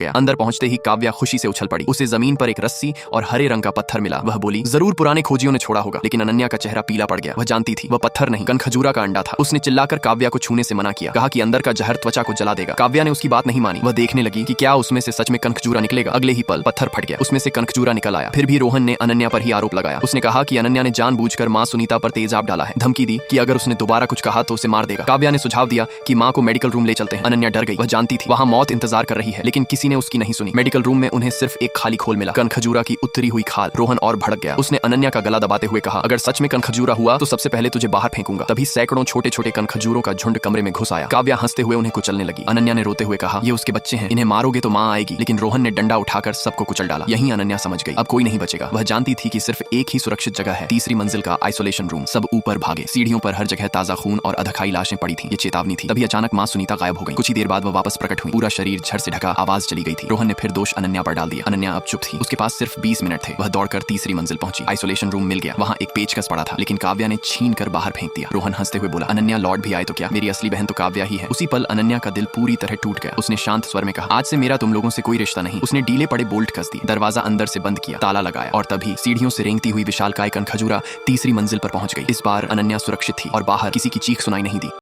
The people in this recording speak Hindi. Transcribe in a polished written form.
गया। अंदर पहुंचते ही काव्या खुशी से उछल पड़ी। उसे जमीन पर एक रस्सी और हरे रंग का पत्थर मिला। वह बोली, जरूर पुराने खोजियों ने छोड़ा होगा। लेकिन अनन्या का चेहरा पीला पड़ गया। वह जानती थी वह पत्थर नहीं, कनखजूरा का अंडा था। उसने चिल्लाकर काव्या को छूने से मना किया, कहा कि अंदर का जहर त्वचा को जला देगा। काव्या ने उसकी बात नहीं मानी। वह देखने लगी कि क्या उसमें से सच में कनखजूरा निकलेगा। अगले ही पल पत्थर फट गया, उसमें से कनखजूरा निकल आया। फिर भी रोहन ने अनन्या पर ही आरोप लगाया। उसने कहा कि अनन्या ने जानबूझकर मां सुनीता पर तेजाब डाला है। धमकी दी कि अगर उसने दोबारा कुछ कहा तो उसे मार देगा। काव्या ने सुझाव दिया कि मां को मेडिकल रूम ले चलते हैं। अनन्या डर गई। वह जानती थी वहां मौत इंतजार कर रही है, लेकिन किसी ने उसकी नहीं सुनी। मेडिकल रूम में उन्हें सिर्फ एक खाली खोल मिला, कनखजूरा की उतरी हुई खाल। रोहन और भड़क गया। उसने अनन्या का गला दबाते हुए कहा, अगर सच में कनखजूरा हुआ तो सबसे पहले तुझे बाहर फेंकूंगा। तभी सैकड़ों छोटे छोटे कनखजूरों का झुंड कमरे में घुस आया। काव्या हंसते हुए उन्हें कुचलने लगी। अनन्या ने रोते हुए कहा, ये उसके बच्चे हैं, इन्हें मारोगे तो मां आएगी। लेकिन रोहन ने डंडा उठाकर सबको कुचल डाला। यहीं अनन्या समझ गई अब कोई नहीं बचेगा। वह जानती थी कि सिर्फ एक ही सुरक्षित जगह है, तीसरी मंजिल का आइसोलेशन रूम। सब ऊपर भागे। सीढ़ियों पर हर जगह ताजा खून और अधखाई लाशें पड़ी थी। ये चेतावनी थी। तभी अचानक मां सुनीता गायब हो गई। कुछ ही देर बाद वह वापस प्रकट हुई। पूरा शरीर झड़ से ढका, आवाज चली गई थी। रोहन ने फिर दोष अनन्या पर डाल दिया। अनन्या अब चुप थी। उसके पास सिर्फ 20 मिनट थे। वह दौड़कर तीसरी मंजिल पहुंची। आइसोलेशन रूम मिल गया। वहां एक पेचकस पड़ा था, लेकिन काव्या ने छीन कर बाहर फेंक दिया। रोहन हंसते हुए बोला, अनन्या लौट भी आए तो क्या, मेरी असली बहन तो काव्या ही है। उसी पल अनन्या का दिल पूरी तरह टूट गया। उसने शांत स्वर में कहा, आज से मेरा तुम लोगों से कोई रिश्ता नहीं। उसने डीले पड़े बोल्ट कस दिए, दरवाजा अंदर से बंद किया, ताला लगाया और तभी सीढ़ियों से रेंगती हुई विशालकाय कनखजूरा तीसरी मंजिल पर पहुंच गई। इस बार अनन्या सुरक्षित थी और बाहर किसी की चीख सुनाई नहीं दी।